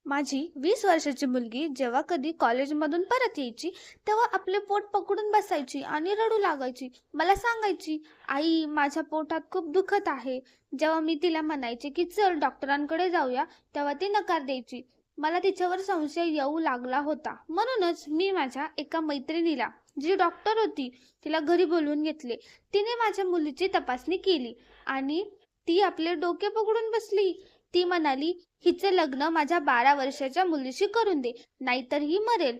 माझी 20 वर्षाची मुलगी जेव्हा कधी कॉलेजमधून परत यायची, तेव्हा आपले पोट पकडून बसायची आणि रडू लागायची. मला सांगायची, "आई, माझ्या पोटात खूप दुखत आहे." जेव्हा मी तिला म्हणायचे, की "चल डॉक्टरांकडे जाऊया," तेव्हा ती नकार द्यायची. मला तिच्यावर संशय येऊ लागला होता. म्हणूनच मी माझ्या एका मैत्रिणीला, जी डॉक्टर होती, तिला घरी बोलवून घेतले. तिने माझ्या मुलीची तपासणी केली आणि ती आपले डोके पकडून बसली. ती म्हणाली, "हिचे लग्न माझ्या 12 वर्षाच्या मुलीशी करून दे, नाहीतर ही मरेल."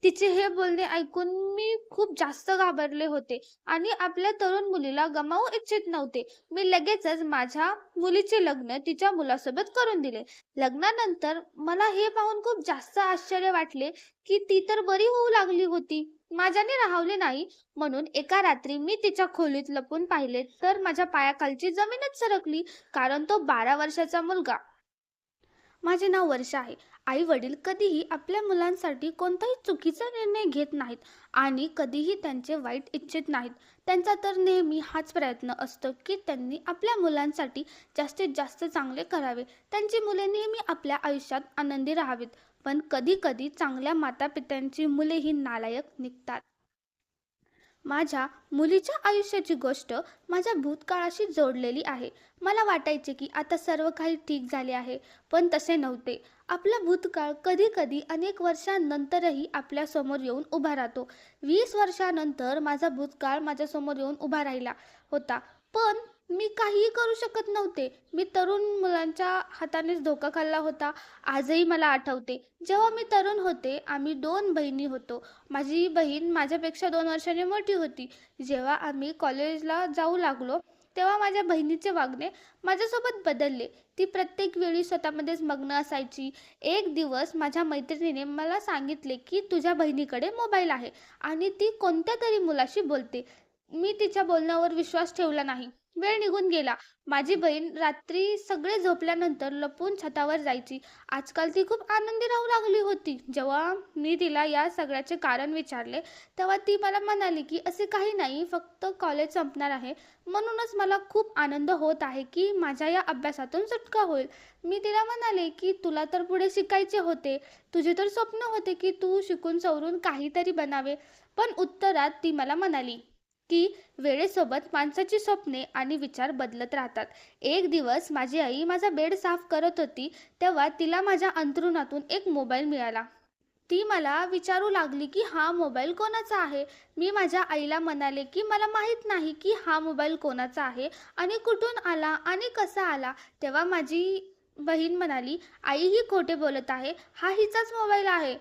तिचे हे बोलणे ऐकून मी खूप जास्त घाबरले होते आणि आपल्या तरुण मुलीला गमावू इच्छित नव्हते. मी लगेचच माझ्या मुलीचे लग्न तिच्या मुलासोबत करून दिले. लग्नानंतर मला हे पाहून खूप जास्त आश्चर्य वाटले, की ती तर बरी होऊ लागली होती. माझ्याने राहवले नाही, म्हणून एका रात्री मी तिच्या खोलीत लपून पाहिले तर माझ्या पायाखालची जमीनच सरकली, कारण तो 12 वर्षाचा मुलगा. माझे नाव वर्षा आहे. आई-वडील कधीही आपल्या मुलांसाठी कोणताही चुकीचा निर्णय घेत नाहीत आणि कधीही त्यांचे वाईट इच्छित नाहीत. त्यांचा तर नेहमी हाच प्रयत्न असतो, की त्यांनी आपल्या मुलांसाठी जास्तीत जास्त चांगले करावे. त्यांची मुले नेहमी आपल्या आयुष्यात आनंदी राहावीत. पण कधी-कधी चांगल्या माता-पित्यांची मुलेही नालायक निघतात. माझ्या मुलीच्या आयुष्याची गोष्ट माझ्या भूतकाळाशी जोडलेली आहे. मला वाटायचे की आता सर्व काही ठीक झाले आहे, पण तसे नव्हते. आपला भूतकाळ कधी-कधी अनेक वर्षांनंतरही आपल्यासमोर येऊन उभा राहतो. 20 वर्षानंतर माझा भूतकाळ माझ्यासमोर येऊन उभा राहिला होता. पण मी काहीही करू शकत नव्हते. मी तरुण मुलांच्या हातानेच धोका खाल्ला होता. आजही मला आठवते, जेव्हा मी तरुण होते, आम्ही 2 बहिणी होतो. माझी बहीण माझ्यापेक्षा 2 वर्षांनी मोठी होती. जेव्हा आम्ही कॉलेजला जाऊ लागलो, तेव्हा माझ्या बहिणीचे वागणे माझ्यासोबत बदलले. ती प्रत्येक वेळी स्वतःमध्येच मग्न असायची. एक दिवस माझ्या मैत्रिणीने मला सांगितले, की तुझ्या बहिणीकडे मोबाईल आहे आणि ती कोणत्यातरी मुलाशी बोलते. मी तिच्या बोलण्यावर विश्वास ठेवला नाही. वेळ निघून गेला. माझी बहीण रात्री सगळे झोपल्यानंतर लपून छतावर जायची. आजकाल ती खूप आनंदी राहू लागली होती. जेव्हा मी तिला या सगळ्याचे कारण विचारले, तेव्हा ती मला म्हणाली, की "असे काही नाही, फक्त कॉलेज संपणार आहे. म्हणूनच मला खूप आनंद होत आहे, की माझ्या या अभ्यासातून सुटका होईल." मी तिला म्हणाले, की "तुला तर पुढे शिकायचे होते. तुझे तर स्वप्न होते, की तू शिकून सवरून काहीतरी बनावे." पण उत्तरात ती मला म्हणाली, की "वेळेसोबत माणसाची स्वप्ने आणि विचार बदलत राहतात." एक दिवस माझी आई माझा बेड साफ करत होती, तेव्हा तिला माझ्या अंथरुणातून एक मोबाईल मिळाला. ती मला विचारू लागली, की "हा मोबाईल कोणाचा आहे?" मी माझ्या आईला म्हणाले, की "मला माहीत नाही, की हा मोबाईल कोणाचा आहे आणि कुठून आला आणि कसा आला." तेव्हा माझी बहीण म्हणाली, "आई ही खोटे बोलत आहे. हा हिचाच मोबाईल आहे."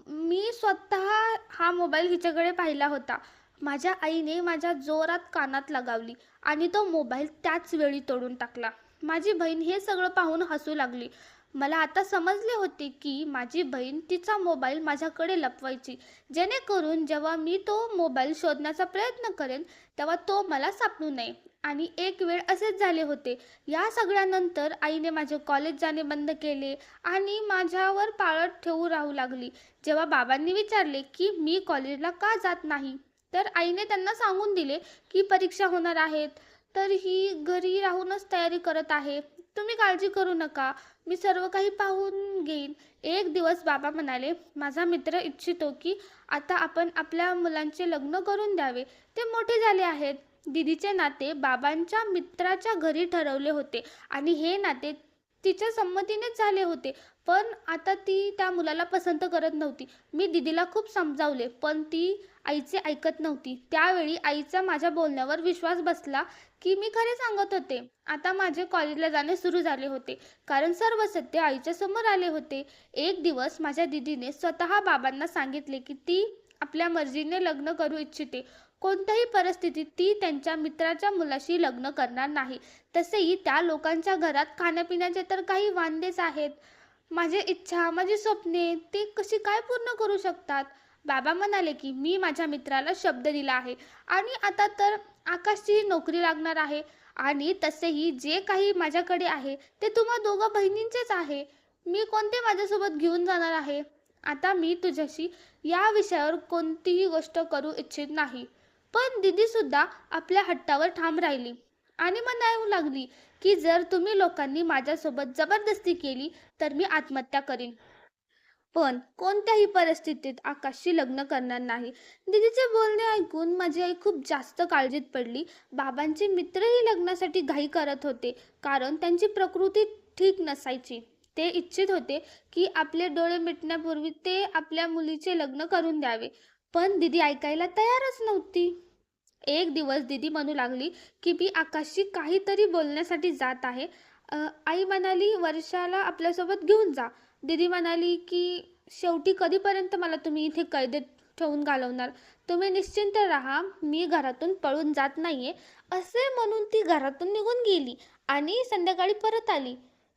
मी स्वतः हा मोबाईल हिच्याकडे पाहिला होता. माझ्या आईने माझ्या जोरात कानात लगावली आणि तो मोबाईल त्याच वेळी तोडून टाकला. माझी बहीण हे सगळं पाहून हसू लागली. मला आता समजले होते, की माझी बहीण तिचा मोबाईल माझ्याकडे लपवायची, जेणेकरून जेव्हा मी तो मोबाईल शोधण्याचा प्रयत्न करेन, तेव्हा तो मला सापडू नये. आणि एक वेळ असेच झाले होते. या सगळ्यानंतर आईने माझे कॉलेज जाणे बंद केले आणि माझ्यावर पाळत ठेवू राहू लागली. जेव्हा बाबांनी विचारले, की मी कॉलेजला का जात नाही, तर आईने त्यांना सांगून दिले, की परीक्षा होणार आहेत, तर ही घरी राहूनच तयारी करत आहे. तुम्ही काळजी करू नका. मी सर्व काही पाहून घेईन. एक दिवस बाबा म्हणाले, "माझा मित्र इच्छितो, की आता आपण आपल्या मुलांचे लग्न करून द्यावे. ते मोठे झाले आहेत." दीदीचे नाते बाबांच्या मित्राच्या घरी ठरवले होते आणि हे नाते तिच्या संमतीनेच झाले होते. पण आता ती त्या मुलाला पसंत करत नव्हती. मी दीदीला खूप समजावले, पण ती आईचे ऐकत नव्हती. त्यावेळी आईचा माझ्या बोलण्यावर विश्वास बसला, की मी खरे सांगत होते. आता माझे कॉलेजला जाणे सुरू झाले होते, कारण सर्व सत्य आईच्या समोर आले होते. एक दिवस माझ्या दीदीने स्वतः बाबांना सांगितले, की ती आपल्या मर्जीने लग्न करू इच्छिते. कोणत्याही परिस्थितीत ती त्यांच्या मित्राच्या मुलाशी लग्न करणार नाही. तसेही त्या लोकांच्या घरात खाण्यापिण्याचे तर काही वांदेच आहेत. माझी इच्छा, माझी स्वप्ने ते कशी काय पूर्ण करू शकतात? बाबा म्हणाले, की "मी माझ्या मित्राला शब्द दिला आहे आणि आता तर आकाशची नोकरी लागणार आहे आणि तसेही जे काही माझ्याकडे आहे ते तुम्हा दोघा बहिणींचेच आहे. मी कोणते माझ्यासोबत घेऊन जाणार आहे? आता मी तुझ्याशी या विषयावर कोणतीही गोष्ट करू इच्छित नाही." पण दीदीसुद्धा आपल्या हट्टावर ठाम राहिली आणि म्हणायला लागली, की "जर तुम्ही लोकांनी माझ्यासोबत जबरदस्ती केली, तर मी आत्महत्या करीन." पण कोणत्याही परिस्थितीत आकाशशी लग्न करणार नाही. दीदीचे बोलणे ऐकून माझी आई खूप जास्त काळजीत पडली. बाबांचे मित्रही लग्नासाठी घाई करत होते, कारण त्यांची प्रकृती ठीक नसायची. ते इच्छित होते की आपले डोळे मिटण्यापूर्वी ते आपल्या मुलीचे लग्न करून द्यावे. पण दीदी ऐकायला तयारच नव्हती. एक दिवस दीदी म्हणू लागली की मी आकाशशी काहीतरी बोलण्यासाठी जात आहे. आई म्हणाली, वर्षाला आपल्यासोबत घेऊन जा. दीदी म्हणाली की शेवटी कधीपर्यंत मला तुम्ही इथे कैदेत ठेवून घालवणार? तुम्ही निश्चिंत राहा, मी घरातून पळून जात नाहीये. असे म्हणून ती घरातून निघून गेली आणि संध्याकाळी परत आली.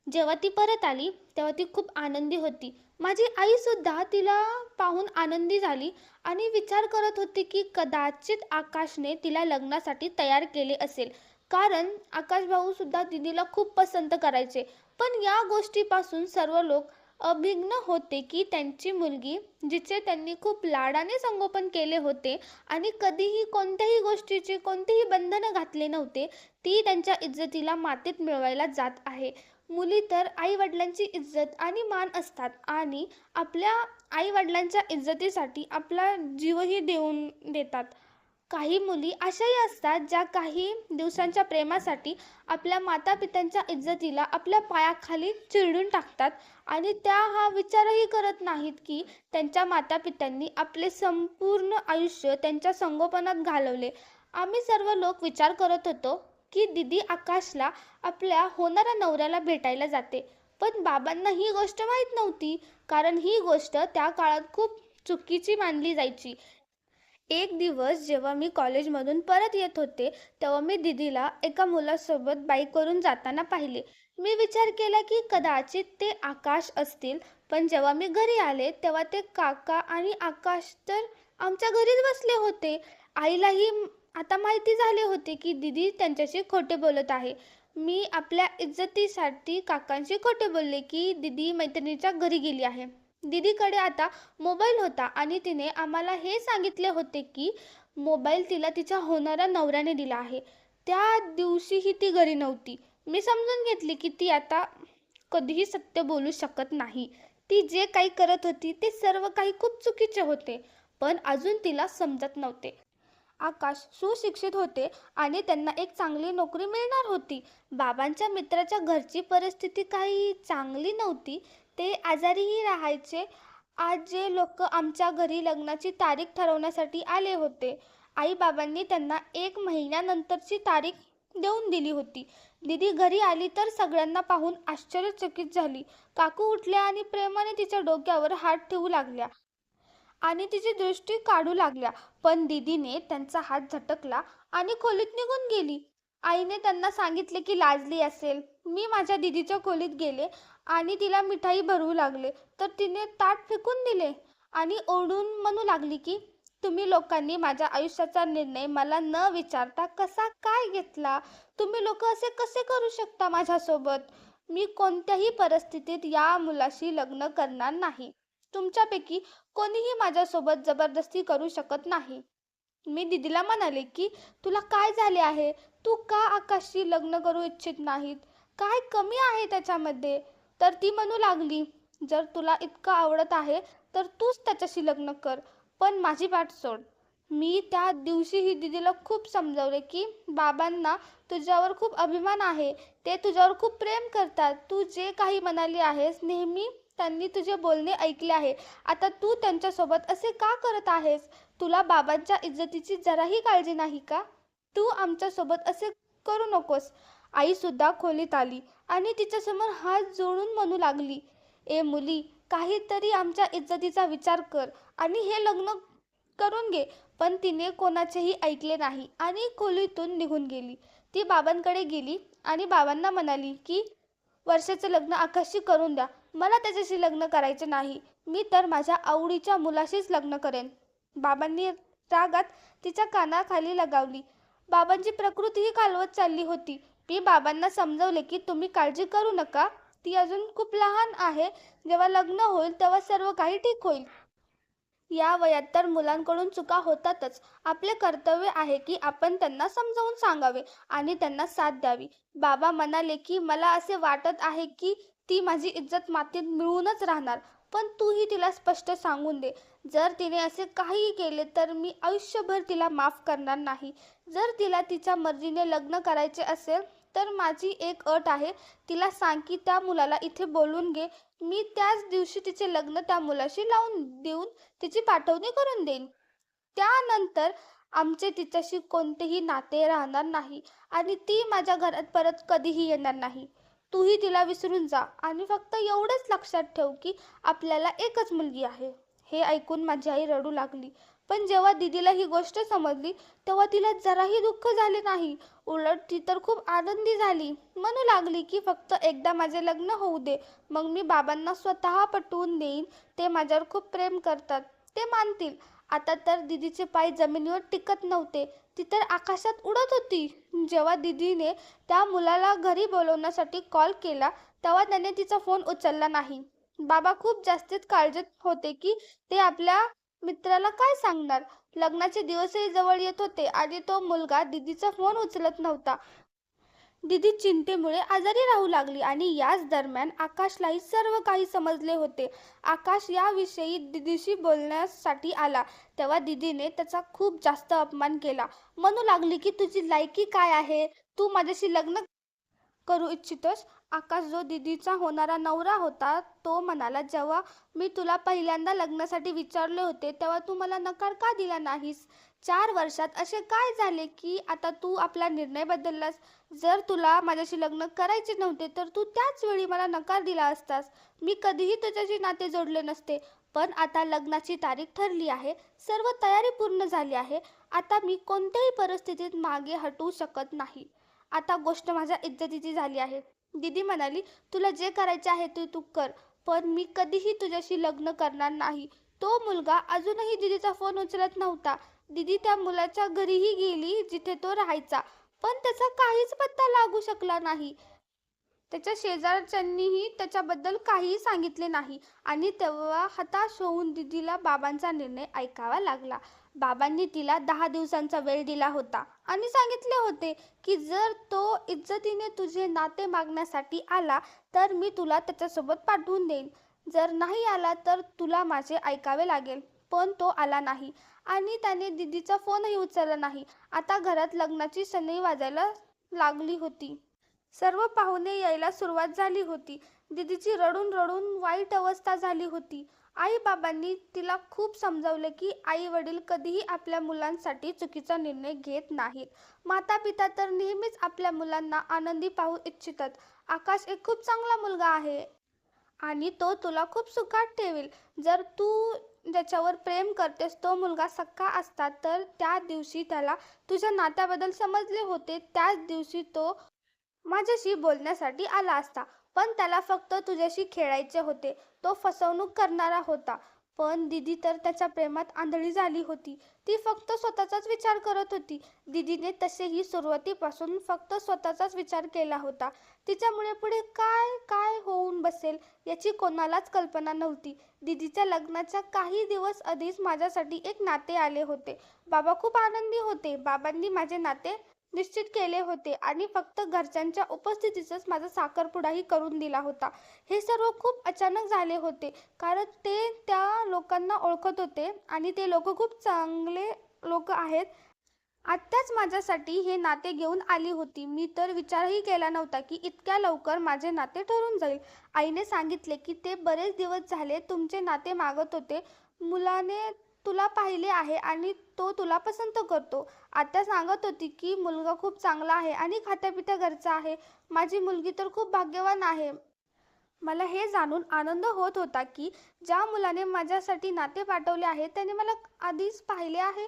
जेव्हा ती परत आली तेव्हा ती खूप आनंदी होती. माझी आई सुद्धा तिला पाहून आनंदी झाली आणि विचार करत होती की कदाचित आकाशने तिला लग्नासाठी तयार केले असेल, कारण आकाश भाऊ सुद्धा दीदीला खूप पसंत करायचे. पण या गोष्टीपासून सर्व लोक अभिज्ञ होते की त्यांची मुलगी, जिचे त्यांनी खूप लाडाने संगोपन केले होते आणि कधीही कोणत्याही गोष्टीचे कोणतेही बंधन घातले नव्हते, ती त्यांच्या इज्जतीला मातीत मिळवायला जात आहे. मुली तर आई वडिलांची इज्जत आणि मान असतात आणि आपल्या आई वडिलांच्या इज्जतीसाठी आपला जीवही देऊन देतात. काही मुली अशाही असतात ज्या काही दिवसांच्या प्रेमासाठी आपल्या मातापित्यांच्या इज्जतीला आपल्या पायाखाली चिरडून टाकतात आणि त्या हा विचारही करत नाहीत की त्यांच्या मातापित्यांनी आपले संपूर्ण आयुष्य त्यांच्या संगोपनात घालवले. आम्ही सर्व लोक विचार करत होतो की दीदी आकाशला आपल्या होणाऱ्या नवऱ्याला भेटायला जाते. पण बाबांना ही गोष्ट माहीत नव्हती, कारण ही गोष्ट त्या काळात खूप चुकीची मानली जायची. एक दिवस जेव्हा मी कॉलेजमधून परत येत होते तेव्हा मी दीदीला एका मुलासोबत बाईकवरून जाताना पाहिले. मी विचार केला की कदाचित ते आकाश असतील. पण जेव्हा मी घरी आले तेव्हा ते काका आणि आकाश तर आमच्या घरीच बसले होते. आईलाही आता माहिती झाले होते की दीदी त्यांच्याशी खोटे बोलत आहे. मी आपल्या इज्जतीसाठी काकांशी खोटे बोलले की दीदी मैत्रिणीच्या घरी गेली आहे. दीदीकडे आता मोबाईल होता आणि तिने आम्हाला हे सांगितले होते की मोबाईल तिला तिच्या होणाऱ्या नवऱ्याने दिला आहे. त्या दिवशीही ती घरी नव्हती. मी समजून घेतली की ती आता कधीही सत्य बोलू शकत नाही. ती जे काही करत होती ते सर्व काही खूप चुकीचे होते, पण अजून तिला समजत नव्हते. आकाश सुशिक्षित होते आणि त्यांना एक चांगली नोकरी मिळणार होती. बाबांच्या मित्राच्या घरची परिस्थिती काही चांगली नव्हती. ते आजारीही राहायचे. आज जे लोक आमच्या घरी लग्नाची तारीख ठरवण्यासाठी आले होते, आई-बाबांनी त्यांना 1 महिन्यानंतरची तारीख देऊन दिली होती. दीदी घरी आली तर सगळ्यांना पाहून आश्चर्यचकित झाली. काकू उठल्या आणि प्रेमाने तिच्या डोक्यावर हात ठेवू लागल्या आणि तिची दृष्टी काढू लागल्या. पण दीदीने त्यांचा हात झटकला आणि खोलीत निघून गेली. आईने त्यांना सांगितले की लाजली असेल. मी माझ्या दीदीच्या खोलीत गेले आणि तिला मिठाई भरवू लागले, तर तिने ताट फेकून दिले आणि ओरडून म्हणू लागली की तुम्ही लोकांनी माझ्या आयुष्याचा निर्णय मला न विचारता कसा काय घेतला? तुम्ही लोक असे कसे करू शकता माझ्यासोबत? मी कोणत्याही परिस्थितीत या मुलाशी लग्न करणार नाही. तुमच्यापैकी कोणीही माझ्यासोबत जबरदस्ती करू शकत नाही. मी दीदीला म्हणाले की तुला काय झाले आहे? तू का आकाशशी लग्न करू इच्छित नाहीत? काय कमी आहे त्याच्यामध्ये? तर ती म्हणू लागली, जर तुला इतकं आवडत आहे तर तूच त्याच्याशी लग्न कर, पण माझी वाट सोड. मी त्या दिवशीही दीदीला खूप समजावले की बाबांना तुझ्यावर खूप अभिमान आहे. ते तुझ्यावर खूप प्रेम करतात. तू जे काही म्हणाली आहेस नेहमी त्यांनी तुझे बोलणे ऐकले आहे. आता तू त्यांच्यासोबत असे का करत आहेस? तुला बाबांच्या इज्जतीची जराही काळजी नाही का? तू आमच्यासोबत असे करू नकोस. आई सुद्धा खोलीत आली आणि तिच्यासमोर हात जोडून म्हणू लागली, ए मुली, काहीतरी आमच्या इज्जतीचा विचार कर आणि हे लग्न करून घे. पण तिने कोणाचेही ऐकले नाही आणि खोलीतून निघून गेली. ती बाबांकडे गेली आणि बाबांना म्हणाली की वर्षाचे लग्न आकाशशी करून द्या. मला त्याच्याशी लग्न करायचे नाही. मी तर माझ्या आवडीच्या मुलाशीच लग्न करेन. बाबांनी रागात तिच्या कानाखाली लगावली. बाबांची प्रकृतीही खालवत चालली होती. मी बाबांना समजवले की तुम्ही काळजी करू नका. ती अजून खूप लहान आहे. जेव्हा लग्न होईल तेव्हा सर्व काही ठीक होईल. या वयात तर मुलांकडून चुका होतातच. आपले कर्तव्य आहे की आपण त्यांना समजावून सांगावे आणि त्यांना साथ द्यावी. बाबा म्हणाले की मला असे वाटत आहे की ती माझी इज्जत मातीत मिळूनच राहणार. पण तूही तिला स्पष्ट सांगून दे. जर तिने असे काहीही केले तर मी आयुष्यभर तिला माफ करणार नाही. जर तिला तिच्या मर्जीने लग्न करायचे असेल तर माझी एक अट आहे. तिला सांग की त्या मुलाला इथे बोलवून घे. मी त्याच दिवशी तिचे लग्न त्या मुलाशी लावून देऊन तिची पाठवणी करून देईन. त्यानंतर आमचे तिच्याशी कोणतेही नाते राहणार नाही आणि ती माझ्या घरात परत कधीही येणार नाही. तूही तिला विसरून जा आणि फक्त एवढंच लक्षात ठेव की आपल्याला एकच मुलगी आहे. हे ऐकून माझी आई रडू लागली. पण जेव्हा दीदीला ही गोष्ट समजली तेव्हा तिला जराही दुःख झाले नाही. उलट ती तर खूप आनंदी झाली. म्हणू लागली की फक्त एकदा माझे लग्न होऊ दे, मग मी बाबांना स्वतः पटवून देईन. ते माझ्यावर खूप प्रेम करतात, ते मानतील. आता तर दीदीचे पाय जमिनीवर टिकत नव्हते. ती तर आकाशात उडत होती. जेव्हा दीदीने त्या मुलाला घरी बोलवण्यासाठी कॉल केला तेव्हा त्याने तिचा फोन उचलला नाही. बाबा खूप जास्तीच काळजीत होते की ते आपल्या मित्राला काय सांगणार. लग्नाचे दिवसही जवळ येत होते आणि तो मुलगा दीदीचा फोन उचलत नव्हता. दीदी चिंतेमुळे आजारी राहू लागली आणि याच दरम्यान आकाशलाही सर्व काही समजले होते. आकाश याविषयी दीदीशी बोलण्यासाठी आला तेव्हा दीदीने त्याचा खूप जास्त अपमान केला. म्हणू लागली की तुझी लायकी काय आहे, तू माझ्याशी लग्न करू इच्छितोस. आकाश जो दीदीचा होणारा नवरा होता तो म्हणाला, जेव्हा मी तुला पहिल्यांदा लग्नासाठी विचारले होते तेव्हा तू मला नकार का दिला नाहीस. 4 वर्षात असे काय झाले की आता तू आपला निर्णय बदललास. जर तुला माझ्याशी लग्न करायचे नव्हते तर तू त्याच वेळी मला नकार दिला असतास. मी कधीही तुझ्याशी नाते जोडले नसते. पण आता लग्नाची तारीख ठरली आहे, सर्व तयारी पूर्ण झाली आहे. आता मी कोणत्याही परिस्थितीत मागे हटू शकत नाही. आता गोष्ट माझ्या इज्जतीची झाली आहे. दीदी म्हणाली, तुला जे करायचे आहे ते तू कर, पण मी कधीही तुझ्याशी लग्न करणार नाही. तो मुलगा अजूनही दीदीचा फोन उचलत नव्हता. दीदी त्या मुलाच्या घरीही गेली जिथे तो राहायचा, पण त्याचा काहीच पत्ता लागू शकला नाही. त्याच्या शेजारच्यांनीही त्याच्याबद्दल काहीही सांगितले नाही आणि तेव्हा हताश होऊन दीदीला बाबांचा निर्णय ऐकावा लागला. बाबांनी तिला 10 दिवसांचा वेळ दिला होता आणि सांगितले होते की जर तो इज्जतीने तुझे नाते मागण्यासाठी आला तर मी तुला त्याच्यासोबत पाठवून देईन. जर नाही आला तर तुला माझे ऐकावे लागेल. पण तो आला नाही आणि त्याने दीदीचा फोनही उचलला नाही. आता घरात लग्नाची सनई वाजायला लागली होती. सर्व पाहुणे यायला सुरुवात झाली होती. दीदीची रडून रडून वाईट अवस्था झाली होती. आई बाबांनी तिला खूप समजावले की आई वडील कधीही आपल्या मुलांसाठी चुकीचा निर्णय घेत नाहीत. माता पिता तर नेहमीच आपल्या मुलांना आनंदी पाहू इच्छितात. आकाश एक खूप चांगला मुलगा आहे आणि तो तुला खूप सुखात ठेवेल. जर तू ज्याच्यावर प्रेम करतेस तो मुलगा सख्खा असता तर त्या दिवशी त्याला तुझ्या नात्याबद्दल समजले होते. त्याच दिवशी तो माझ्याशी बोलण्यासाठी आला असता. पण त्याला फक्त तुझ्याशी खेळायचे होते. तो फसवणूक करणारा होता. पण दीदी तर त्याच्या प्रेमात आंधळी झाली होती. ती फक्त स्वतःचाच विचार करत होती. दीदीने तसेही सुरुवातीपासून फक्त स्वतःचाच विचार केला होता. तिच्यामुळे पुढे काय काय होऊन बसेल याची कोणालाच कल्पना नव्हती. दीदीच्या लग्नाच्या काही दिवस आधीच माझ्यासाठी एक नाते आले होते. बाबा खूप आनंदी होते. बाबांनी माझे नाते निश्चित केले होते आणि फक्त घरच्यांच्या उपस्थितीतच माझा साखरपुडाही करून दिला होता. हे सर्व खूप अचानक झाले होते कारण ते त्या लोकांना ओळखत होते आणि ते लोक खूप चांगले लोक आहेत. आत्याच माझ्यासाठी हे नाते घेऊन आली होती. मी तर विचारही केला नव्हता की इतक्या लवकर माझे नाते ठरून जाईल. आईने सांगितले की ते बरेच दिवस झाले तुमचे नाते मागत होते. मुलाने तुला पाहिले आहे आणि तो तुला पसंत करतो. आत्या सांगत होती की मुलगा खूप चांगला आहे आणि खात्यापित्या घरचा आहे. माझी मुलगी तर खूप भाग्यवान आहे. मला हे जाणून आनंद होत होता की ज्या मुलाने माझ्यासाठी नाते पाठवले आहे त्याने मला आधीच पाहिले आहे.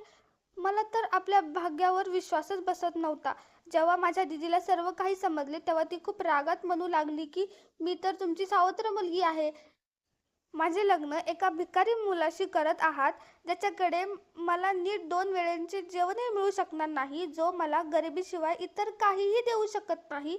मला तर आपल्या भाग्यावर विश्वासच बसत नव्हता. जेव्हा माझ्या दीदीला सर्व काही समजले तेव्हा ती खूप रागात म्हणू लागली की मी तर तुमची सावत्र मुलगी आहे. माझे लग्न एका भिकारी मुलाशी करत आहात ज्याच्याकडे मला नीट 2 वेळेचे जेवणही मिळू शकणार नाही, जो मला गरिबीशिवाय इतर काहीही देऊ शकत नाही.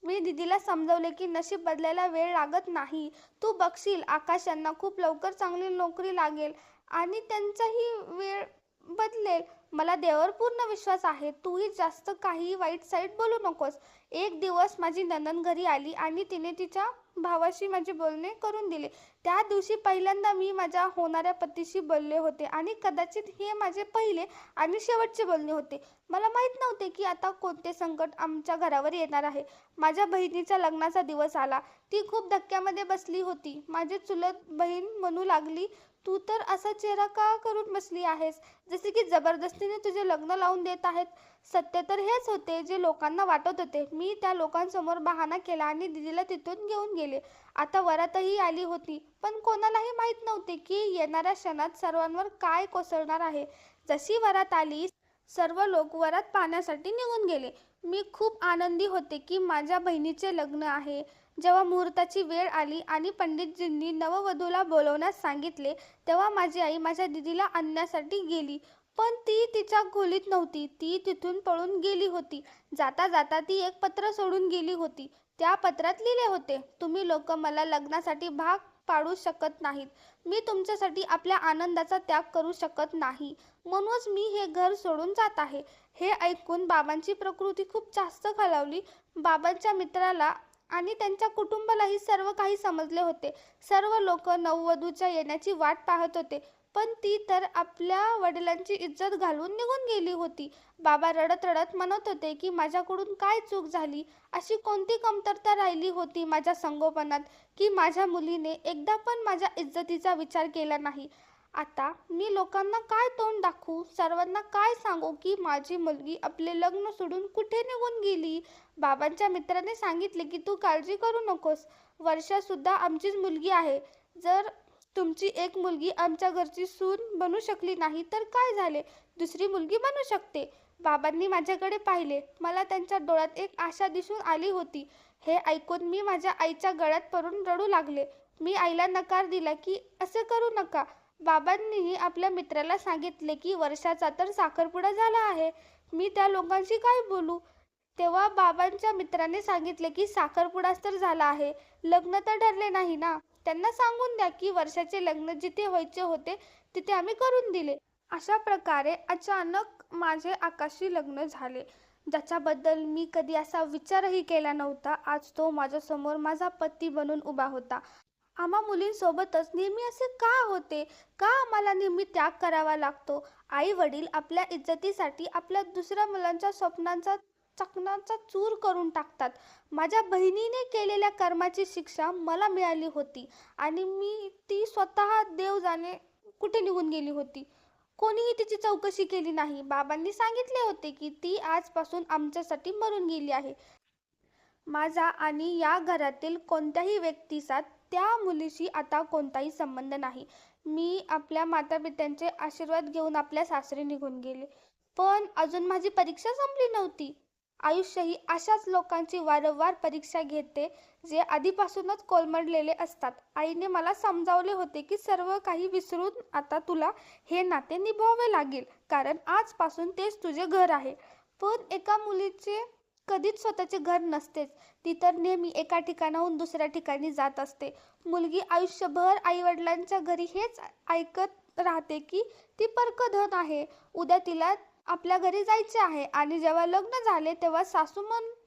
मी दीदीला समजावले की नशीब बदलायला वेळ लागत नाही. तू बघशील आकाश यांना खूप लवकर चांगली नोकरी लागेल आणि त्यांचाही वेळ बदलेल. मला देवावर पूर्ण विश्वास आहे. तूही जास्त काही वाईट साईड बोलू नकोस. एक दिवस माझी नणंद घरी आली आणि तिने तिच्या भावाशी माझे बोलणे करून दिले. त्या दिवशी पहिल्यांदा मी माझ्या होणाऱ्या पतीशी बोलले होते आणि कदाचित हे माझे पहिले आणि शेवटचे बोलणे होते. मला माहीत नव्हते की आता कोणते संकट आमच्या घरावर येणार आहे. माझ्या बहिणीच्या लग्नाचा दिवस आला. ती खूप धक्क्यामध्ये बसली होती. माझी चुलत बहीण म्हणू लागली, तू तर असा चेहरा का करून बसली आहेस, जसे की जबरदस्तीने तुझे लग्न लावून देत आहेत. सत्य तर हेच होते जे लोकांना वाटत होते. मी त्या लोकांसमोर बहाणा केला आणि दीदीला तिथून घेऊन गेले. आता वरातही आली होती, पण कोणालाही माहीत नव्हते की येणाऱ्या क्षणात सर्वांवर काय कोसळणार आहे. जशी वरात आली, सर्व लोक वरात पाहण्यासाठी निघून गेले. मी खूप आनंदी होते की माझ्या बहिणीचे लग्न आहे. जेव्हा मुहूर्ताची वेळ आली आणि पंडितजींनी नववधूला बोलवण्यास सांगितले, तेव्हा माझी आई माझ्या दीदीला आणण्यासाठी गेली. पण ती तिच्या खोलीत नव्हती. ती तिथून पळून गेली होती. जाता जाता ती एक पत्र सोडून गेली होती. त्या पत्रात लिहिले होते, तुम्ही लोक मला लग्नासाठी भाग पाडू शकत नाहीत. मी तुमच्यासाठी आपल्या आनंदाचा त्याग करू शकत नाही. म्हणूनच मी हे घर सोडून जात आहे. हे ऐकून बाबांची प्रकृती खूप जास्त खालावली. बाबांच्या मित्राला आणि त्यांच्या कुटुंबालाही सर्व काही समजले होते. सर्व लोक नववधूच्या येण्याची वाट पाहत होते. पण ती तर आपल्या वडिलांची इज्जत घालवून निघून गेली होती. बाबा रडत रडत म्हणत होते की माझ्याकडून काय चूक झाली, अशी कोणती कमतरता राहिली होती माझ्या संगोपनात, की माझ्या मुलीने एकदा पण माझ्या इज्जतीचा विचार केला नाही. आता मी लोकांना काय तोंड दाखवू, सर्वांना काय सांगू की माझी मुलगी आपले लग्न सोडून कुठे निघून गेली. बाबांच्या मित्राने सांगितले की तू काळजी करू नकोस, वर्षा सुद्धा आमचीच मुलगी आहे. जर तुमची एक मुलगी आमच्या घरची सून बनू शकली नाही तर काय झाले, दुसरी मुलगी बनू शकते. बाबांनी माझ्याकडे पाहिले. मला त्यांच्या डोळ्यात एक आशा दिसून आली होती. हे ऐकून मी माझ्या आईच्या गळ्यात पडून रडू लागले. मी आईला नकार दिला की असे करू नका. बाबांनीही आपल्या मित्राला सांगितले की वर्षाचा तर साखरपुडा झाला आहे. मी त्या लोकांशी काय बोलू. तेव्हा बाबांच्या मित्राने सांगितले की साखरपुडाच तर झाला आहे, लग्न तर ठरले नाही ना. त्यांना सांगून द्या की वर्षाचे लग्न जिथे व्हायचे होते तिथे आम्ही करून दिले. अशा प्रकारे अचानक माझे आकाशी लग्न झाले, ज्याच्याबद्दल मी कधी असा विचारही केला नव्हता. आज तो माझ्यासमोर माझा पती बनून उभा होता. आम्हा मुलींसोबतच नेहमी असे का होते, का आम्हाला नेहमी त्याग करावा लागतो. आई वडील आपल्या इज्जतीसाठी आपल्या दुसऱ्या मुलांच्या स्वप्नांचा चकनाचा चूर करून टाकतात. माझ्या बहिणीने केलेल्या कर्माची शिक्षा मला मिळाली होती आणि मी ती स्वतः देव जाणे कुठे निघून गेली होती. कोणीही तिची चौकशी केली नाही. बाबांनी सांगितले होते की ती आजपासून आमच्यासाठी मरून गेली आहे. माझा आणि या घरातील कोणत्याही व्यक्तीचा त्या मुलीशी आता कोणताही संबंध नाही. मी आपल्या मातापित्यांचे आशीर्वाद घेऊन आपल्या सासरी निघून गेले. पण अजून माझी परीक्षा संपली नव्हती. आयुष्य ही अशाच लोकांची वारंवार परीक्षा घेते, जे आधीपासूनच कोलमडलेले असतात. आईने मला समजावले होते की सर्व काही विसरून आता तुला हे नाते निभावावे लागेल, कारण आजपासून तेच तुझे घर आहे. पण एका मुलीचे कधीच स्वतःचे घर नसतेच. ती तर नेहमी एका ठिकाणाहून दुसऱ्या ठिकाणी जात असते. मुलगी आयुष्यभर आईवडिलांच्या घरी हेच ऐकत राहते की ती परकधन आहे, उद्या तिला आपल्या घरी जायचे आहे. आणि जेव्हा लग्न झाले तेव्हा सासू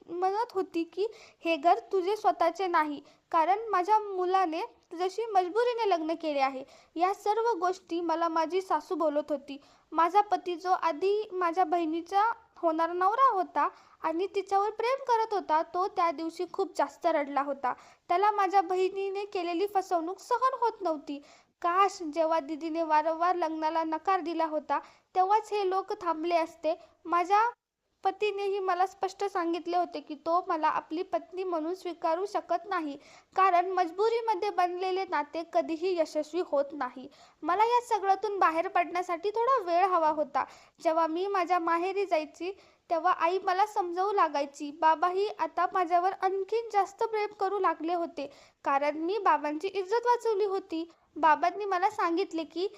म्हणत होती की हे घर तुझे स्वतःचे नाही, कारण माझ्या मुलाने तुझ्याशी मजबुरीने लग्न केले आहे. या सर्व गोष्टी मला माझी सासू बोलत होती. माझा पती जो आधी माझ्या बहिणीचा होणारा नवरा होता आणि तिच्यावर प्रेम करत होता, तो त्या दिवशी खूप जास्त रडला होता. त्याला माझ्या बहिणीने केलेली फसवणूक सहन होत नव्हती. काश जेव्हा दीदीने वारंवार लग्नाला नकार दिला होता तेव्हाच हे लोक थांबले असते. माझ्या पतीनेही मला स्पष्ट सांगितले होते की तो मला आपली पत्नी म्हणून स्वीकारू शकत नाही, कारण मजबुरीमध्ये बनलेले नाते कधीही यशस्वी होत नाही. मला या सगळ्यातून बाहेर पडण्यासाठी थोडा वेळ हवा होता. जेव्हा मी माझ्या माहेरी जायची तेव्हा आई मला समजावू लागायची. बाबाही आता माझ्यावर आणखीन जास्त प्रेम करू लागले होते, कारण मी बाबांची इज्जत वाचवली होती. बाबांनी मला सांगितले की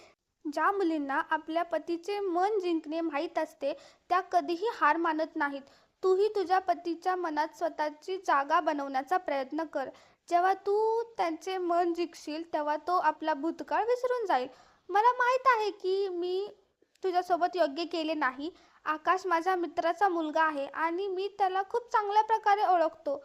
ज्या मुलींना आपल्या पतीचे मन जिंकणे माहीत असते त्या कधीही हार मानत नाहीत. तूही तुझ्या पतीच्या मनात स्वतःची जागा बनवण्याचा प्रयत्न कर. जेव्हा तू त्यांचे मन जिंकशील तेव्हा तो आपला भूतकाळ विसरून जाईल. मला माहीत आहे की मी तुझ्यासोबत योग्य केले नाही. आकाश माझ्या मित्राचा मुलगा आहे आणि मी त्याला खूप चांगल्या प्रकारे ओळखतो.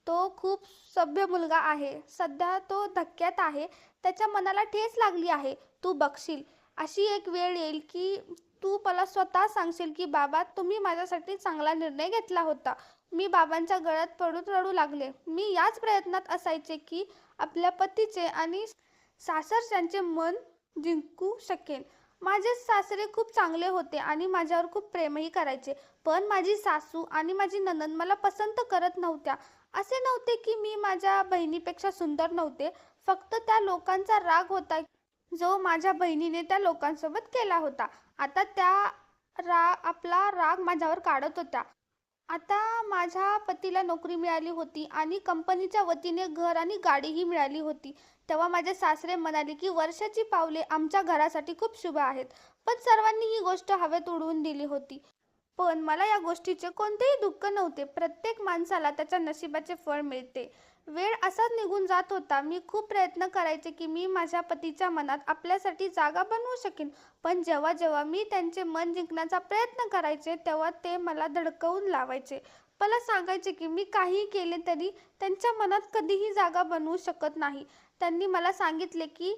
तो खूप सभ्य मुलगा आहे. सध्या तो धक्क्यात आहे. त्याच्या मनाला ठेच लागली आहे. तू बघशील, अशी एक वेळ येईल की तू मला स्वतः सांगशील की बाबा, तुम्ही माझ्यासाठी चांगला निर्णय घेतला होता. मी बाबांच्या गळ्यात पडून रडू लागले. मी याच प्रयत्नात असायचे की आपल्या पतीचे आणि सासरच्यांचे मन जिंकू शकेन. माझे सासरे खूप चांगले होते आणि माझ्यावर खूप प्रेमही करायचे. पण माझी सासू आणि माझी नणंद मला पसंत करत नव्हत्या. असे नव्हते की मी माझ्या बहिणीपेक्षा सुंदर नव्हते. फक्त त्या लोकांचा राग होता जो माझ्या बहिणीने त्या लोकांसोबत केला होता. आता त्या आपला राग माझ्यावर काढत होत्या. आता माझ्या पतीला नोकरी मिळाली होती आणि कंपनीच्या वतीने घर आणि गाडीही मिळाली होती. तेव्हा माझे सासरे म्हणाले की वर्षाची पावले आमच्या घरासाठी खूप शुभ आहेत. पण सर्वांनी ही गोष्ट हवेत उडवून दिली होती. पण मला या गोष्टीचे कोणतेही दुःख नव्हते. प्रत्येक माणसाला त्याच्या नशिबाचे फळ मिळते. वेळ असाच निघून जात होता. मी खूप प्रयत्न करायचे की मी माझ्या पतीच्या मनात आपल्यासाठी जागा बनवू शकेन. पण जेव्हा जेव्हा मी त्यांचे मन जिंकण्याचा प्रयत्न करायचे तेव्हा ते मला धडकवून लावायचे. मला सांगायचे की मी काहीही केले तरी त्यांच्या मनात कधीही जागा बनवू शकत नाही. त्यांनी मला सांगितले की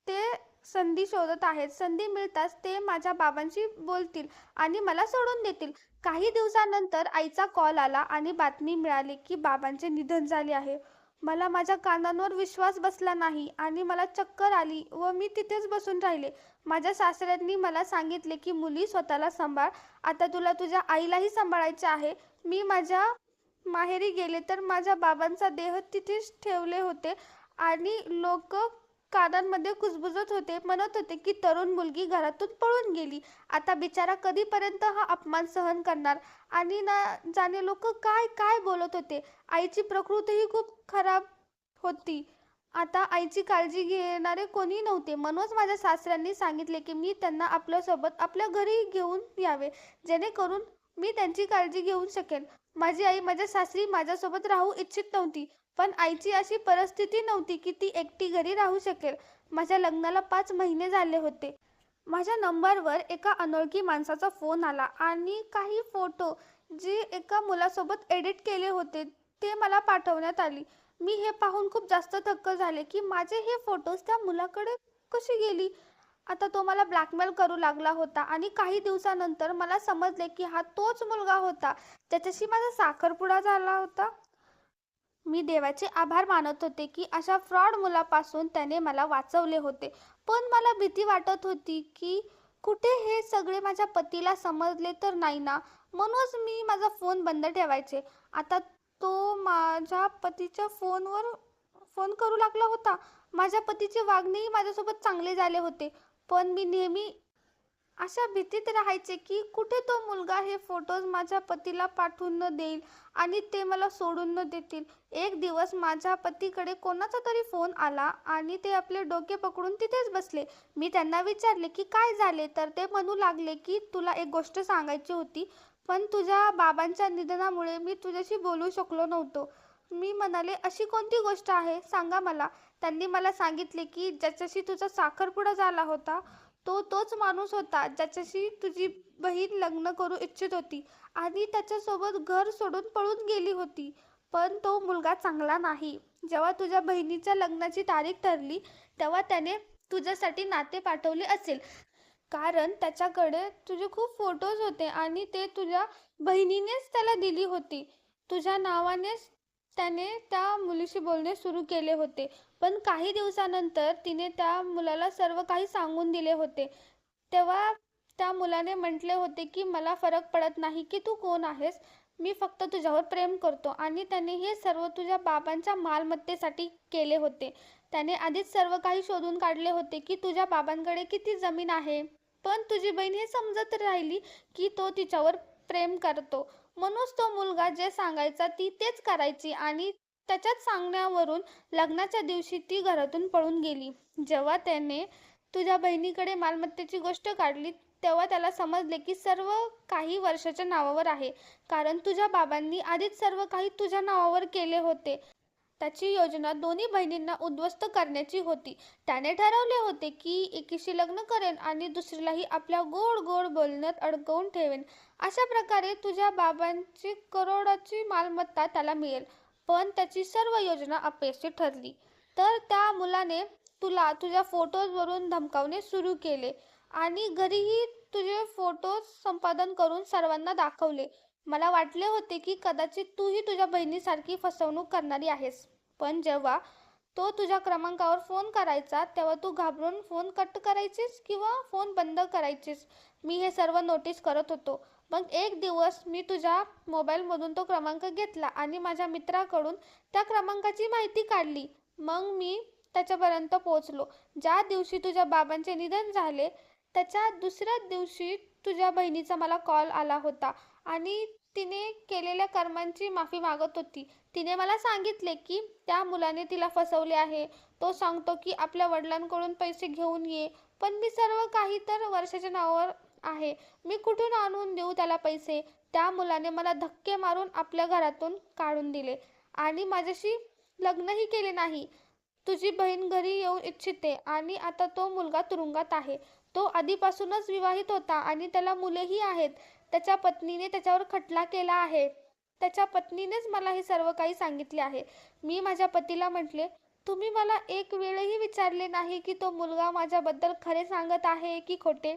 ते संधी शोधत आहेत. संधी मिळताच ते माझ्या बाबांशी बोलतील आणि मला सोडून देतील. काही दिवसानंतर आईचा कॉल आला आणि बातमी मिळाली की बाबांचे निधन झाले आहे. मला माझ्या कानांवर विश्वास बसला नाही आणि मला चक्कर आली व मी तिथेच बसून राहिले. माझ्या सासऱ्यांनी मला सांगितले की मुली, स्वतःला सांभाळ. आता तुला तुझ्या आईलाही सांभाळायचे आहे. मी माझ्या माहेरी गेले तर माझ्या बाबांचा देह तिथेच ठेवले होते आणि लोक कानांमध्ये कुजबुजत होते. म्हणत होते की तरुण मुलगी घरातून पळून गेली. आता बिचारा कधीपर्यंत हा अपमान सहन करणार. आणि ना जाणे लोक काय काय बोलत होते. आईची प्रकृतीही खूप खराब होती. आता आईची काळजी घेणारे कोणी नव्हते. म्हणूनच माझ्या सासऱ्यांनी सांगितले की मी त्यांना आपल्यासोबत आपल्या घरी घेऊन यावे, जेणेकरून मी त्यांची काळजी घेऊ शकेन. माझी आई माझ्या सासरी माझ्यासोबत राहू इच्छित नव्हती. पण आईची अशी परिस्थिती नव्हती की ती एकटी घरी राहू शकेल. माझ्या लग्नाला 5 महिने झाले होते. माझ्या नंबरवर एका अनोळखी माणसाचा फोन आला आणि काही फोटो जे एका मुलासोबत एडिट केले होते ते मला पाठवण्यात आली. मी हे पाहून खूप जास्त थक्क झाले की माझे हे फोटोज त्या मुलाकडे कशी गेली. आता तो मला ब्लॅकमेल करू लागला होता आणि काही दिवसानंतर मला समजले की हा तोच मुलगा होता त्याच्याशी माझा साखरपुडा झाला होता. मी देवाचे आभार मानत होते की अशा फ्रॉड मुलापासून त्याने मला वाचवले होते. पण मला भीती वाटत होती की कुठे हे सगळे माझ्या पतीला समजले तर नाही ना. म्हणूनच मी माझा फोन बंद ठेवायचे. आता तो माझ्या पतीच्या फोनवर फोन करू लागला होता. माझ्या पतीचे वागणेही माझ्यासोबत चांगले झाले होते. पण मी नेहमी अशा भीतीत राहायचे की कुठे तो मुलगा हे फोटोज माझ्या पतीला पाठवून न देईल आणि ते मला सोडून न देतील. एक दिवस माझ्या पतीकडे कोणाचा तरी फोन आला आणि ते आपले डोके पकडून तिथेच बसले. मी त्यांना विचारले की काय झाले, तर ते म्हणू लागले की तुला एक गोष्ट सांगायची होती, पण तुझ्या बाबांच्या निधनामुळे मी तुझ्याशी बोलू शकलो नव्हतो. मी म्हणाले, अशी कोणती गोष्ट आहे, सांगा मला. त्यांनी मला सांगितले की ज्याच्याशी तुझा साखरपुडा झाला होता तो तोच माणूस होता ज्याच्याशी तुझी बहीण लग्न करू इच्छित होती आणि त्याच्यासोबत घर सोडून पळून गेली होती. पण तो मुलगा चांगला नाही. जेव्हा तुझ्या बहिणीच्या लग्नाची तारीख ठरली तेव्हा त्याने तुझ्यासाठी नाते पाठवले असेल, कारण त्याच्याकडे तुझे खूप फोटोज होते आणि ते तुझ्या बहिणीनेच त्याला दिली होती. तुझ्या नावानेच त्याने त्या मुलीशी बोलणे सुरू केले होते. पण काही दिवसानंतर तिने त्या मुलाला सर्व काही सांगून दिले होते. तेव्हा त्या मुलाने म्हटले होते की मला फरक पडत नाही की तू कोण आहेस, मी फक्त तुझ्यावर प्रेम करतो. आणि त्याने हे सर्व तुझ्या बाबांच्या मालमत्तेसाठी केले होते. त्याने आधीच सर्व काही शोधून काढले होते की तुझ्या बाबांकडे किती जमीन आहे. पण तुझी बहीण हे समजत राहिली की तो तिच्यावर प्रेम करतो. म्हणूनच तो मुलगा जे सांगायचा ती तेच करायची आणि त्याच्याच सांगण्यावरून लग्नाच्या दिवशी ती घरातून पळून गेली. जेव्हा त्याने तुझ्या बहिणीकडे मालमत्तेची गोष्ट काढली तेव्हा त्याला समजले की सर्व काही वर्षाच्या नावावर आहे, कारण तुझ्या बाबांनी आधीच सर्व काही तुझ्या नावावर केले होते. त्याची योजना दोन्ही बहिणींना उद्ध्वस्त करण्याची होती. त्याने ठरवले होते की एकीशी लग्न करेन आणि दुसरीलाही आपल्या गोड गोड बोलण्यात अडकवून ठेवेन. अशा प्रकारे तुझ्या बाबांची करोडाची मालमत्ता त्याला मिळेल. पण त्याची सर्व योजना अपयशी ठरली. तर त्या मुलाने तुला तुझ्या फोटोजवरून धमकावणे सुरू केले आणि घरीही तुझे फोटो संपादन करून सर्वांना दाखवले. मला वाटले होते की कदाचित तूही तुझ्या बहिणीसारखी फसवणूक करणारी आहेस. पण जेव्हा तो तुझ्या क्रमांकावर फोन करायचा तेव्हा तू घाबरून फोन कट करायचीस किंवा फोन बंद करायचीस. मी हे सर्व नोटीस करत होतो. मग एक दिवस मी तुझ्या मोबाईलमधून तो क्रमांक घेतला आणि माझ्या मित्राकडून त्या क्रमांकाची माहिती काढली. मग मी त्याच्यापर्यंत पोहोचलो. ज्या दिवशी तुझ्या बाबांचे निधन झाले त्याच्या दुसऱ्याच दिवशी तुझ्या बहिणीचा मला कॉल आला होता आणि तिने केलेल्या कर्मांची माफी मागत होती. तिने मला सांगितले की त्या मुलाने तिला फसवले आहे. तो सांगतो की आपल्या वडिलांकडून पैसे घेऊन ये, पण मी सर्व काही तर वर्षाच्या नावावर आहे. मी कुठून आणून देऊ त्याला पैसे? त्या मुलाने मला धक्के मारून आपल्या घरातून काढून दिले आणि माझ्याशी लग्नही केले नाही. तुझी बहीण घरी येऊ इच्छिते आणि आता तो मुलगा तुरुंगात आहे. तो आधीपासूनच विवाहित होता आणि त्याला मुलेही आहेत. त्याच्या पत्नीने त्याच्यावर खटला केला आहे. त्याच्या पत्नीनेच मला हे सर्व काही सांगितले आहे. मी माझ्या पतीला म्हटले, तुम्ही मला एक वेळही विचारले नाही की तो मुलगा माझ्याबद्दल खरे सांगत आहे की खोटे.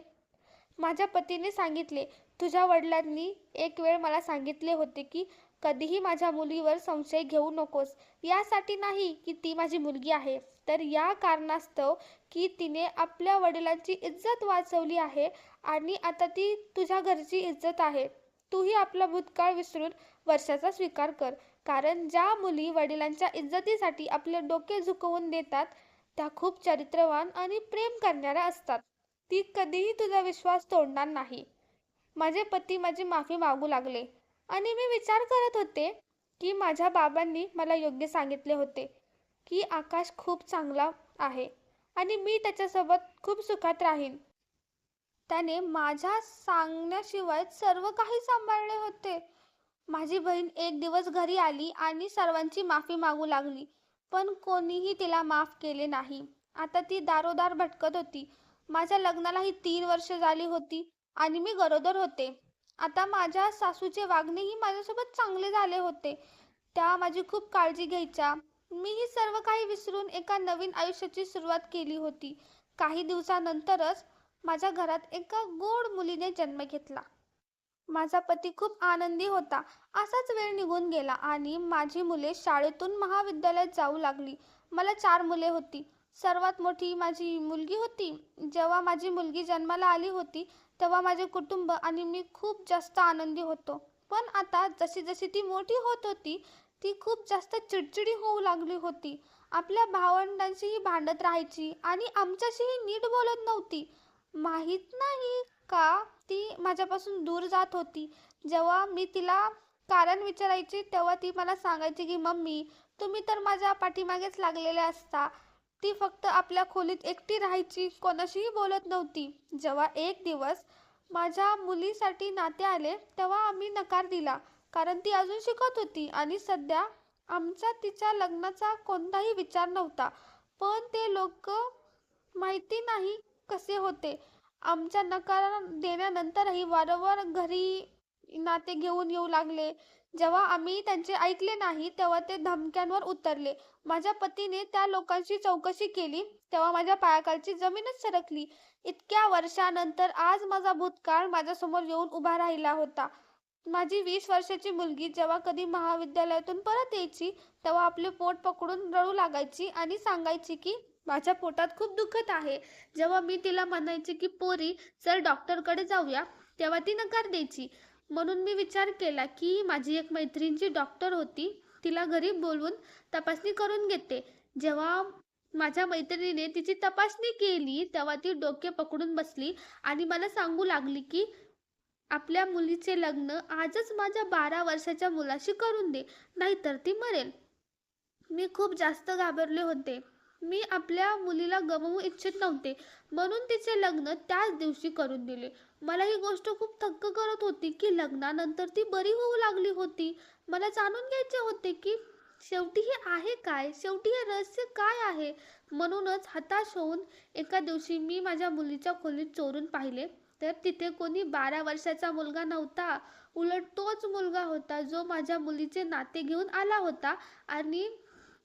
माझ्या पतीने सांगितले, तुझ्या वडिलांनी एक वेळ मला सांगितले होते की कधीही माझ्या मुलीवर संशय घेऊ नकोस. यासाठी नाही की ती माझी मुलगी आहे, तर या कारणास्तव की तिने आपल्या वडिलांची इज्जत वाचवली आहे आणि आता ती तुझ्या घरची इज्जत आहे. तूही आपला भूतकाळ विसरून वर्षाचा स्वीकार कर. कारण ज्या मुली वडिलांच्या इज्जतीसाठी आपले डोके झुकवून देतात त्या खूप चरित्रवान आणि प्रेम करणाऱ्या असतात. ती कधीही तुझा विश्वास तोडणार नाही. माझे पती माझी माफी मागू लागले आणि मी विचार करत होते की माझ्या बाबांनी मला योग्य सांगितले होते की आकाश खूप चांगला आहे आणि मी त्याच्यासोबत खूप सुखात राहीन. त्याने माझ्या सांगण्याशिवाय सर्व काही सांभाळले होते. माझी बहीण एक दिवस घरी आली आणि सर्वांची माफी मागू लागली, पण कोणीही तिला माफ केले नाही. आता ती दारोदार भटकत होती. माझ्या लग्नालाही 3 वर्ष झाली होती आणि मी गरोदर होते. आता माझ्या सासूचे वागणेही माझ्यासोबत चांगले झाले होते. त्या माझी खूप काळजी घ्यायच्या. मीही सर्व काही विसरून एका नवीन आयुष्याची सुरुवात केली होती. काही दिवसानंतरच माझ्या घरात एका गोड मुलीने जन्म घेतला. माझा पती खूप आनंदी होता. असाच वेळ निघून गेला आणि माझी मुले शाळेतून महाविद्यालयात जाऊ लागली. मला 4 मुले होती. सर्वात मोठी माझी मुलगी होती. जेव्हा माझी मुलगी जन्माला आली होती तेव्हा माझे कुटुंब आणि मी खूप जास्त आनंदी होतो. पण आता जशी जशी ती मोठी होत होती ती खूप जास्त चिडचिडी होऊ लागली होती. आपल्या भावंडांशीही भांडत राहायची आणि आमच्याशीही नीट बोलत नव्हती. माहीत नाही का ती माझ्यापासून दूर जात होती. जेव्हा मी तिला कारण विचारायची तेव्हा ती मला सांगायची की मम्मी, तुम्ही तर माझ्या पाठीमागेच लागलेल्या असता. ती फक्त आपल्या खोलीत एकटी राहायची, कोणाशीही बोलत नव्हती. जेव्हा एक दिवस माझ्या मुलीसाठी नाते आले तेव्हा आम्ही नकार दिला, कारण ती अजून शिकत होती आणि सध्या आमचा तिच्या लग्नाचा कोणताही विचार नव्हता. पण ते लोक माहिती नाही कसे होते. आमच्या नकार देण्यानंतरही वारंवार घरी नाते घेऊन येऊ लागले. जेव्हा आम्ही त्यांचे ऐकले नाही तेव्हा ते धमक्यांवर उतरले. माझ्या पतीने त्या लोकांची चौकशी केली तेव्हा माझ्या पायाखालची जमीनच सरकली. इतक्या वर्षानंतर आज माझा भूतकाळ माझ्यासमोर येऊन उभा राहिला होता. माझी 20 वर्षाची मुलगी जेव्हा कधी महाविद्यालयातून परत यायची तेव्हा आपले पोट पकडून रडू लागायची आणि सांगायची की माझ्या पोटात खूप दुखत आहे. जेव्हा मी तिला म्हणायचे की पोरी चल डॉक्टरकडे जाऊया तेव्हा ती नकार द्यायची. म्हणून मी विचार केला की माझी एक मैत्रीण जी डॉक्टर होती तिला घरी बोलवून तपासणी करून घेते. जेव्हा माझ्या मैत्रिणीने तिची तपासणी केली तेव्हा ती डोके पकडून बसली आणि मला सांगू लागली की आपल्या मुलीचे लग्न आजच माझ्या 12 वर्षाच्या मुलाशी करून दे, नाहीतर ती मरेल. मी खूप जास्त घाबरले होते. मी आपल्या मुलीला गमावू इच्छित नव्हते, म्हणून तिचे लग्न त्याच दिवशी करून दिले. मला ही गोष्ट खूप थक्क करत होती की लग्नानंतर ती बरी होऊ लागली होती. मला जाणून घ्यायचे होते की शेवटी हे आहे काय? शेवटी हे रहस्य काय आहे? म्हणूनच हताश होऊन एका दिवशी मी माझ्या मुलीच्या खोलीत चोरून पाहिले, तर तिथे कोणी 12 वर्षाचा मुलगा नव्हता. उलट तोच मुलगा होता जो माझ्या मुलीचे नाते घेऊन आला होता आणि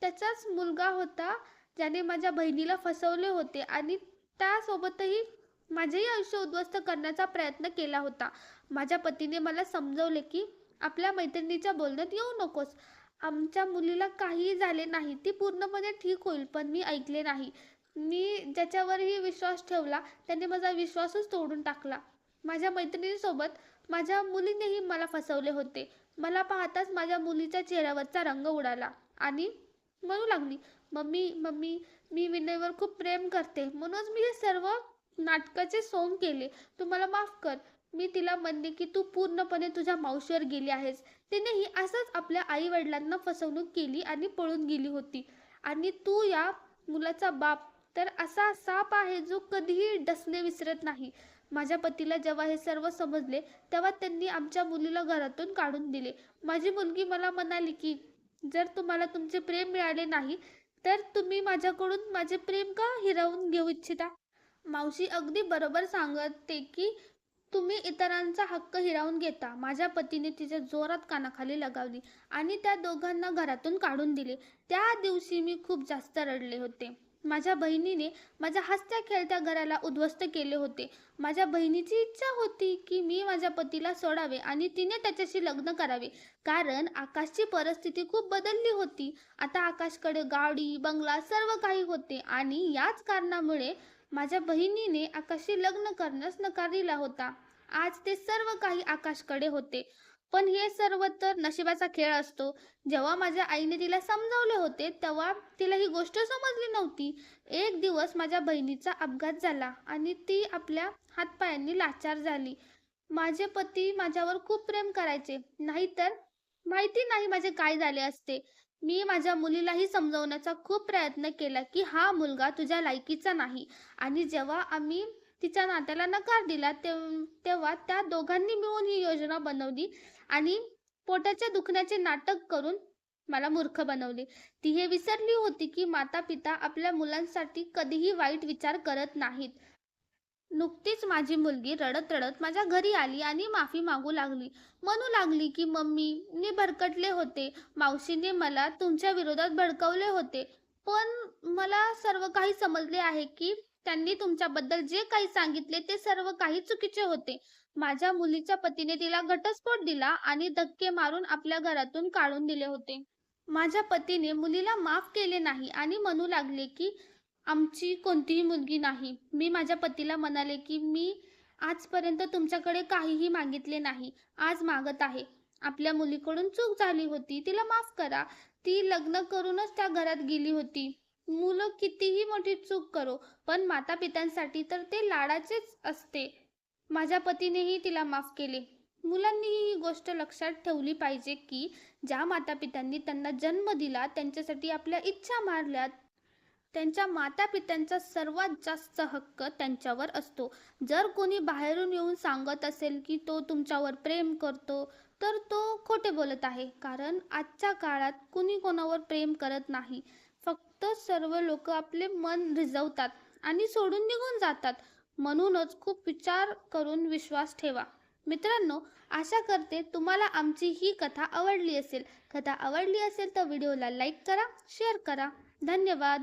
त्याचाच मुलगा होता ज्याने माझ्या बहिणीला फसवले होते आणि त्यासोबतही माझेही आयुष्य उद्ध्वस्त करण्याचा प्रयत्न केला होता. माझ्या पतीने मला समजवले की आपल्या मैत्रिणीच्या बोलण्यात येऊ नकोस. आमच्या मुलीला काहीही झाले नाही, ती पूर्णपणे ठीक होईल. पण मी ऐकले नाही. मी ज्याच्यावरही विश्वास ठेवला त्याने माझा विश्वासच तोडून टाकला. माझ्या मैत्रिणीसोबत माझ्या मुलीनेही मला फसवले होते. मला पाहताच माझ्या मुलीच्या चेहऱ्यावरचा रंग उडाला आणि म्हणू लागली, मम्मी मम्मी मी विनयवर खूप प्रेम करते, म्हणूनच मी हे सर्व नाटकाचे सोंग केले. तू मला माफ कर. मी तिला म्हणले की तू पूर्णपणे तुझ्या मावशीवर गेली आहेस. तिनेही असंच आपल्या आई वडिलांना फसवणूक केली आणि पळून गेली होती. आणि तू या मुलाचा बाप तर असा साप आहे जो कधीही डसणे विसरत नाही. माझ्या पतीला जेव्हा हे सर्व समजले तेव्हा त्यांनी आमच्या मुलीला घरातून काढून दिले. माझी मुलगी मला म्हणाली की जर तुम्हाला तुमचे प्रेम मिळाले नाही तर तुम्ही माझ्याकडून माझे प्रेम का हिरावून घेऊ इच्छिता? मावशी अगदी बरोबर सांगते की तुम्ही इतरांचा हक्क हिरावून घेता. माझ्या पतीने तिच्या जोरात कानाखाली लगावली आणि त्या दोघांना घरातून काढून दिले. त्या दिवशी मी खूप जास्त रडले होते. माझ्या बहिणीने माझ्या हसत्या खेळत्या घराला उद्ध्वस्त केले होते. माझ्या बहिणीची इच्छा होती की मी माझ्या पतीला सोडावे आणि तिने त्याच्याशी लग्न करावे, कारण आकाशची परिस्थिती खूप बदलली होती. आता आकाशकडे गाडी बंगला सर्व काही होते आणि याच कारणामुळे माझ्या बहिणीने आकाशशी लग्न करण्यास नकार दिला होता. आज ते सर्व काही आकाशकडे होते. पण हे सर्व तर नशिबाचा खेळ असतो. जेव्हा माझ्या आईने तिला समजावले होते तेव्हा तिला ही गोष्ट समजली नव्हती. एक दिवस माझ्या बहिणीचा अपघात झाला आणि ती आपल्या हातपायांनी लाचार झाली. माझे पती माझ्यावर खूप प्रेम करायचे, नाहीतर माहिती नाही माझे काय झाले असते. मी माझ्या मुलीलाही समजवण्याचा खूप प्रयत्न केला की हा मुलगा तुझ्या लायकीचा नाही. आणि जेव्हा आम्ही तिच्या नात्याला नकार दिला तेव्हा त्या दोघांनी मिळून ही योजना बनवली आणि पोटाच्या दुखण्याचे नाटक करून मला मूर्ख बनवले. ती हे विसरली होती की माता पिता आपल्या मुलांसाठी कधीही वाईट विचार करत नाहीत. नुकतीच माझी मुलगी रडत रडत माझ्या घरी आली आणि माफी मागू लागली. म्हणू लागली की मम्मी मी भरकटले होते. मावशीने मला तुमच्या विरोधात भडकवले होते. पण मला सर्व काही समजले आहे की त्यांनी तुमच्याबद्दल जे काही सांगितले ते सर्व काही चुकीचे होते. माझ्या मुलीच्या पतीने तिला घटस्फोट दिला आणि धक्के मारून आपल्या घरातून काढून दिले होते. माझ्या पतीने मुलीला माफ केले नाही आणि म्हणू लागले की आमची कोणतीही मुलगी नाही. मी माझ्या पतीला म्हणाले की मी आजपर्यंत तुमच्याकडे काहीही मागितले नाही. आज मागत आहे. आपल्या मुलीकडून चूक झाली होती. तिला माफ करा. ती लग्न करूनच त्या घरात गेली होती. मुलं कितीही मोठी चूक करो, पण माता-पित्यांसाठी तर ते लाडाचेच असते. माझ्या पतीनेही तिला माफ केले. मुलांनीही ही गोष्ट लक्षात ठेवली पाहिजे की ज्या माता-पित्यांनी त्यांना जन्म दिला, त्यांच्यासाठी आपल्या इच्छा मारल्या, त्यांच्या माता-पित्यांचा सर्वात जास्त हक्क त्यांच्यावर असतो. जर कोणी बाहेरून येऊन सांगत असेल की तो तुमच्यावर प्रेम करतो, तर तो खोटे बोलत आहे. कारण आजच्या काळात कुणी कोणावर प्रेम करत नाही. फक्त सर्व लोक आपले मन रिझवतात आणि सोडून निघून जातात. म्हणूनच खूप विचार करून विश्वास ठेवा. मित्रांनो, आशा करते तुम्हाला आमची ही कथा आवडली असेल. कथा आवडली असेल तर व्हिडिओला लाईक करा, शेअर करा. धन्यवाद.